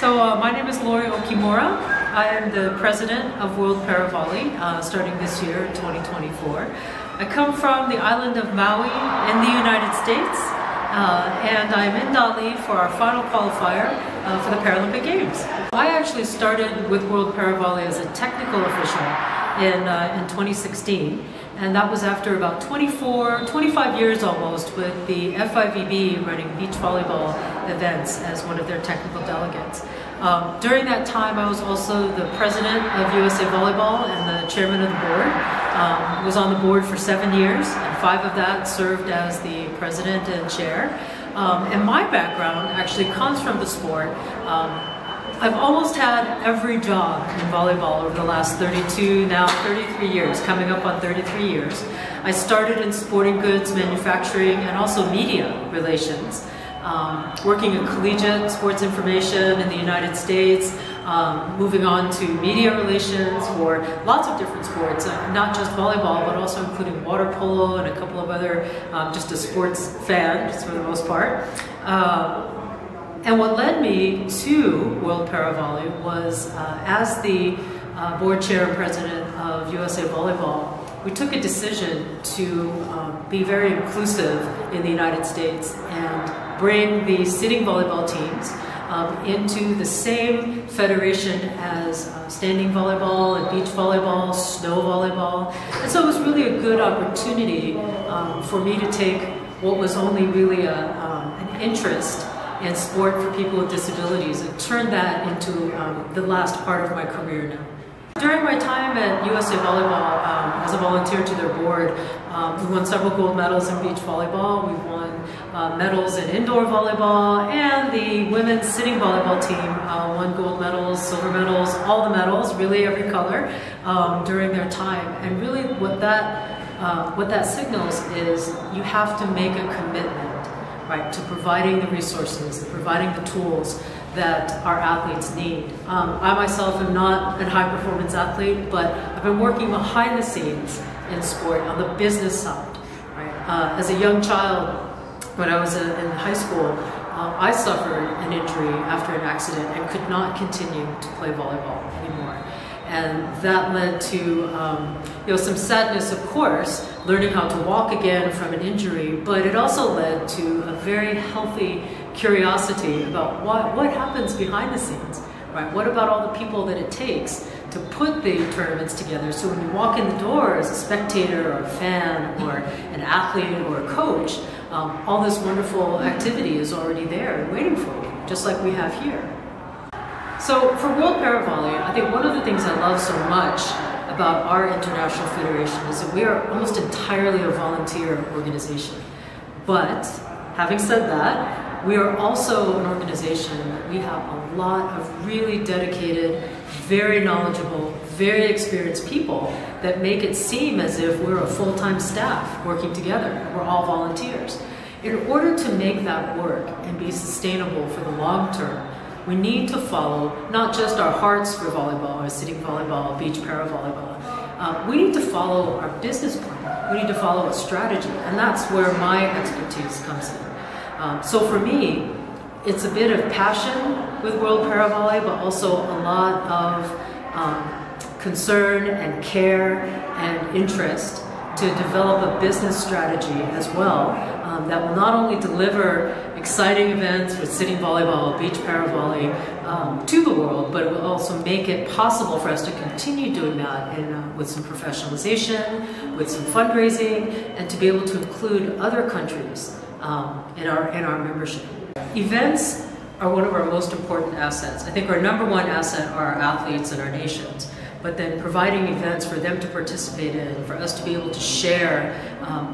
My name is Lori Okimura. I am the President of World ParaVolley starting this year, 2024. I come from the island of Maui in the United States, and I'm in Dali for our final qualifier for the Paralympic Games. I actually started with World ParaVolley as a technical official in 2016, and that was after about 25 years almost with the FIVB running beach volleyball events as one of their technical delegates. During that time, I was also the president of USA Volleyball and the chairman of the board. Was on the board for 7 years, and 5 of that served as the president and chair. And my background actually comes from the sport. I've almost had every job in volleyball over the last 32, now 33 years, coming up on 33 years. I started in sporting goods manufacturing and also media relations, working in collegiate sports information in the United States, moving on to media relations for lots of different sports, not just volleyball, but also including water polo and a couple of other, just a sports fan, just for the most part. And what led me to World ParaVolley was, as the board chair and president of USA Volleyball, we took a decision to be very inclusive in the United States and bring the sitting volleyball teams into the same federation as standing volleyball and beach volleyball, snow volleyball. And so it was really a good opportunity for me to take what was only really an interest in sport for people with disabilities and turn that into the last part of my career now. During my time at USA Volleyball, as a volunteer to their board, we won several gold medals in beach volleyball. We won medals in indoor volleyball, and the women's sitting volleyball team won gold medals, silver medals, all the medals, really every color, during their time. And really what that signals is you have to make a commitment, right, to providing the resources, providing the tools that our athletes need. I myself am not a high-performance athlete, but I've been working behind the scenes in sport on the business side. Right? As a young child, when I was in high school, I suffered an injury after an accident and could not continue to play volleyball anymore. And that led to some sadness, of course, learning how to walk again from an injury, but it also led to a very healthy curiosity about what happens behind the scenes, right? What about all the people that it takes to put the tournaments together? So when you walk in the door as a spectator or a fan or an athlete or a coach, all this wonderful activity is already there and waiting for you, just like we have here. So for World ParaVolley, I think one of the things I love so much about our international federation is that we are almost entirely a volunteer organization. But having said that, we are also an organization that we have a lot of really dedicated, very knowledgeable, very experienced people that make it seem as if we're a full-time staff working together. We're all volunteers. In order to make that work and be sustainable for the long term, we need to follow not just our hearts for volleyball or sitting volleyball, beach paravolleyball. We need to follow our business plan. We need to follow a strategy, and that's where my expertise comes in. So for me, it's a bit of passion with World ParaVolley, but also a lot of concern and care and interest to develop a business strategy as well that will not only deliver exciting events with sitting volleyball, beach paravolley to the world, but it will also make it possible for us to continue doing that with some professionalization, with some fundraising, and to be able to include other countries in our membership. Events are one of our most important assets. I think our #1 asset are our athletes and our nations. But then providing events for them to participate in, for us to be able to share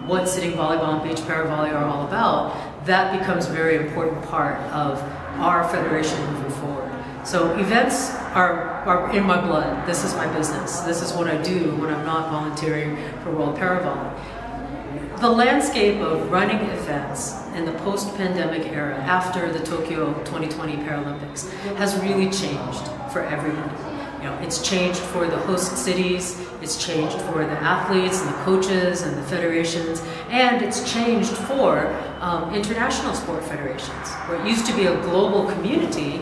what sitting volleyball and beach paravolley are all about, that becomes a very important part of our federation moving forward. So events are in my blood. This is my business. This is what I do when I'm not volunteering for World ParaVolley. The landscape of running events in the post-pandemic era after the Tokyo 2020 Paralympics has really changed for everybody. You know, it's changed for the host cities, it's changed for the athletes and the coaches and the federations, and it's changed for international sport federations. Where it used to be a global community,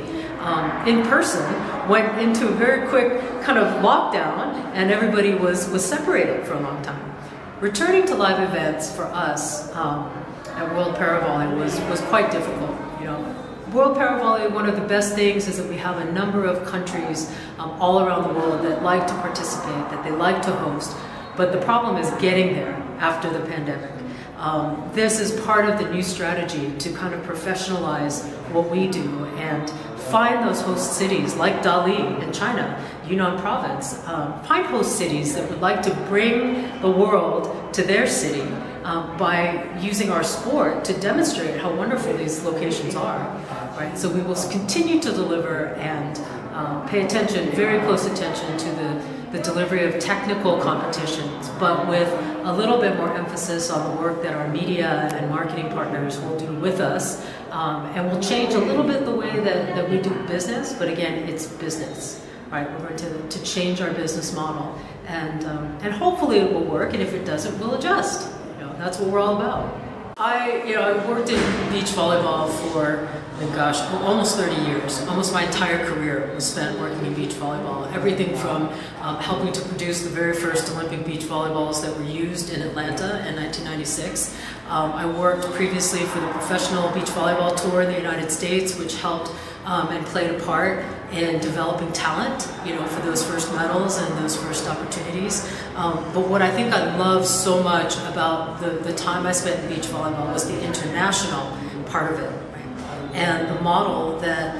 in person went into a very quick kind of lockdown, and everybody was separated for a long time. Returning to live events for us at World ParaVolley was quite difficult. You know, World ParaVolley, one of the best things is that we have a number of countries all around the world that like to participate, that they like to host, but the problem is getting there after the pandemic. This is part of the new strategy to kind of professionalize what we do and find those host cities like Dali in China, Yunnan province, find host cities that would like to bring the world to their city by using our sport to demonstrate how wonderful these locations are. Right? So we will continue to deliver and pay attention, very close attention to the delivery of technical competitions, but with a little bit more emphasis on the work that our media and marketing partners will do with us. And we'll change a little bit the way that we do business, but again, it's business. Right? We're going to change our business model, and hopefully it will work, and if it doesn't, we'll adjust. You know, that's what we're all about. I worked in beach volleyball for, gosh, almost 30 years. Almost my entire career was spent working in beach volleyball. Everything from helping to produce the very first Olympic beach volleyballs that were used in Atlanta in 1996. I worked previously for the Professional Beach Volleyball Tour in the United States, which helped and played a part in developing talent, you know, for those first medals and those first opportunities. But what I think I love so much about the time I spent in beach volleyball was the international part of it, right? And the model that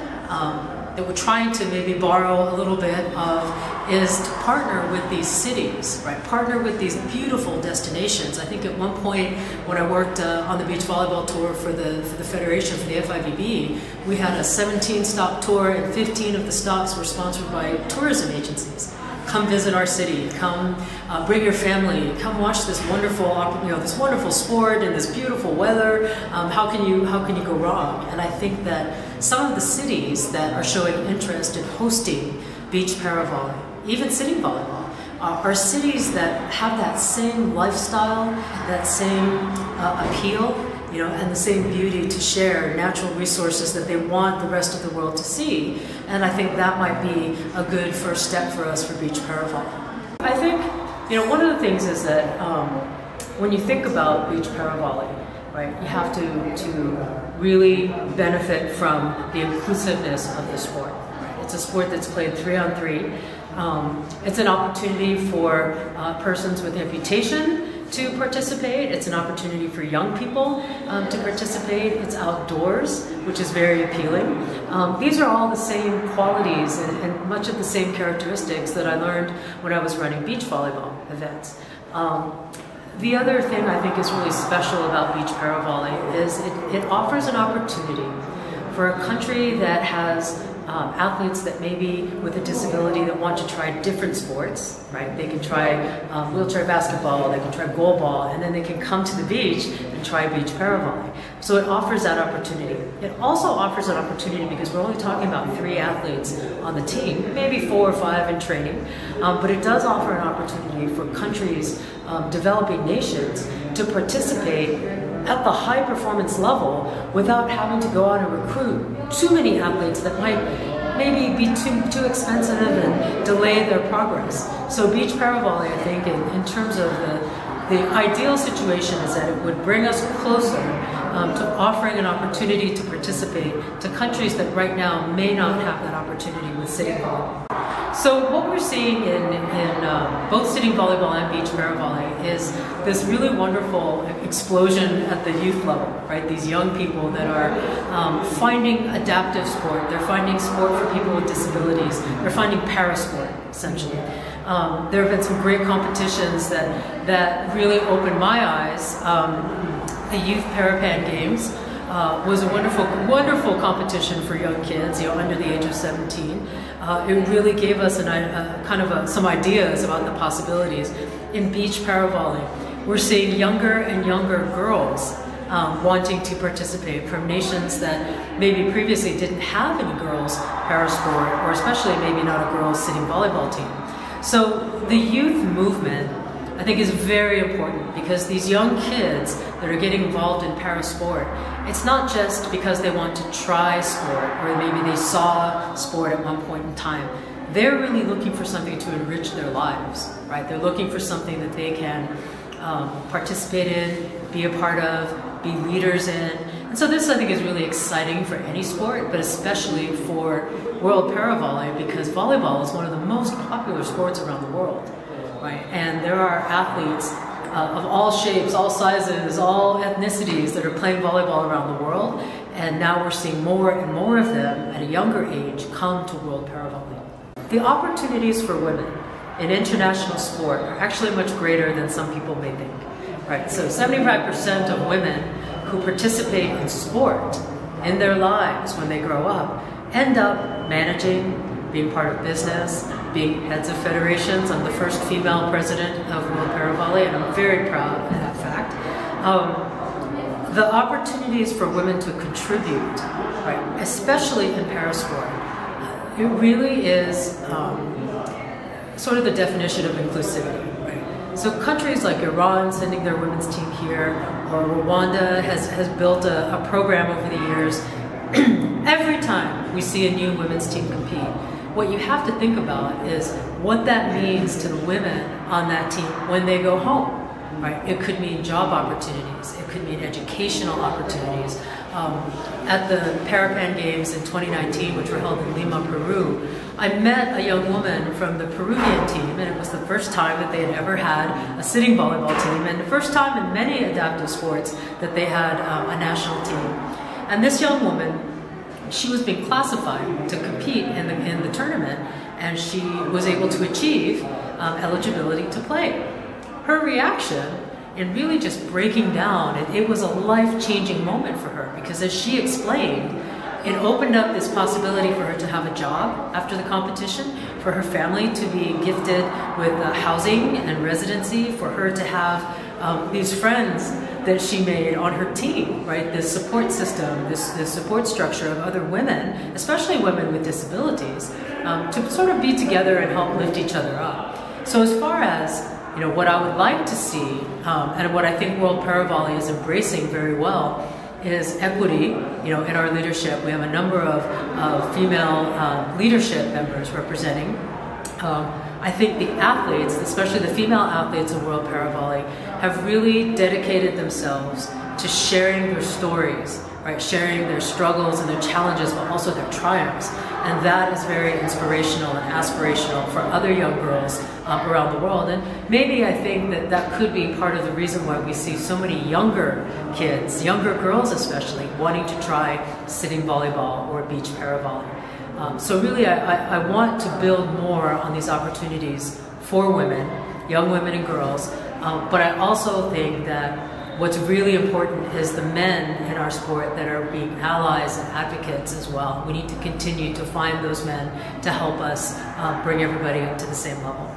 we're trying to maybe borrow a little bit of is to partner with these cities, right? Partner with these beautiful destinations. I think at one point when I worked on the beach volleyball tour for the Federation, for the FIVB, we had a 17-stop tour, and 15 of the stops were sponsored by tourism agencies. Come visit our city. Come bring your family. Come watch this wonderful, this wonderful sport in this beautiful weather. How can you go wrong? And I think that some of the cities that are showing interest in hosting beach paravolley, even sitting volleyball, are cities that have that same lifestyle, that same appeal, you know, and the same beauty to share natural resources that they want the rest of the world to see. And I think that might be a good first step for us for beach paravolley. I think, you know, one of the things is that when you think about beach paravolley, right, you have to really benefit from the inclusiveness of the sport. It's a sport that's played 3-on-3. It's an opportunity for persons with amputation to participate. It's an opportunity for young people to participate. It's outdoors, which is very appealing. These are all the same qualities and much of the same characteristics that I learned when I was running beach volleyball events. The other thing I think is really special about beach paravolley is it offers an opportunity for a country that has athletes that maybe with a disability that want to try different sports, right? They can try wheelchair basketball, they can try goalball, and then they can come to the beach and try beach paravolley. So it offers that opportunity. It also offers an opportunity because we're only talking about 3 athletes on the team, maybe 4 or 5 in training, but it does offer an opportunity for countries, developing nations, to participate at the high performance level without having to go out and recruit too many athletes that might maybe be too expensive and delay their progress. So beach paravolley, I think, in terms of the ideal situation is that it would bring us closer to offering an opportunity to participate to countries that right now may not have that opportunity with sitting volleyball. So what we're seeing in both sitting volleyball and beach paravolley is this really wonderful explosion at the youth level, right? These young people that are finding adaptive sport. They're finding sport for people with disabilities. They're finding parasport, essentially. There have been some great competitions that really opened my eyes. The Youth Parapan Games was a wonderful competition for young kids, you know, under the age of 17. It really gave us some ideas about the possibilities. In beach paravolley, we're seeing younger and younger girls wanting to participate from nations that maybe previously didn't have any girls parasport, or especially maybe not a girls sitting volleyball team. So the youth movement I think is very important, because these young kids that are getting involved in para-sport, it's not just because they want to try sport or maybe they saw sport at one point in time. They're really looking for something to enrich their lives, right? They're looking for something that they can participate in, be a part of, be leaders in. And so this, I think, is really exciting for any sport, but especially for World ParaVolley, because volleyball is one of the most popular sports around the world, right? And there are athletes of all shapes, all sizes, all ethnicities that are playing volleyball around the world. And now we're seeing more and more of them at a younger age come to World ParaVolley. The opportunities for women in international sport are actually much greater than some people may think, right? So 75% of women who participate in sport in their lives when they grow up end up managing, being part of business, being heads of federations. I'm the first female president of World ParaVolley, and I'm very proud of that fact. The opportunities for women to contribute, right, especially in parasport, it really is sort of the definition of inclusivity, right? So countries like Iran sending their women's team here, or Rwanda has built a program over the years. Every time we see a new women's team compete, what you have to think about is what that means to the women on that team when they go home, right? It could mean job opportunities. It could mean educational opportunities. At the Parapan Games in 2019, which were held in Lima, Peru, I met a young woman from the Peruvian team, and it was the first time that they had ever had a sitting volleyball team, and the first time in many adaptive sports that they had a national team. And this young woman, she was being classified to compete in the tournament, and she was able to achieve eligibility to play. Her reaction in really just breaking down, it was a life-changing moment for her, because as she explained, it opened up this possibility for her to have a job after the competition, for her family to be gifted with housing and residency, for her to have these friends that she made on her team, right? This support system, this support structure of other women, especially women with disabilities, to sort of be together and help lift each other up. So as far as what I would like to see, and what I think World ParaVolley is embracing very well, is equity. In our leadership, we have a number of female leadership members representing. I think the athletes, especially the female athletes of World ParaVolley, have really dedicated themselves to sharing their stories, right? Sharing their struggles and their challenges, but also their triumphs. And that is very inspirational and aspirational for other young girls around the world. And maybe I think that could be part of the reason why we see so many younger kids, younger girls especially, wanting to try sitting volleyball or beach paravolley. So really I want to build more on these opportunities for women, young women and girls, but I also think that what's really important is the men in our sport that are being allies and advocates as well. We need to continue to find those men to help us bring everybody up to the same level.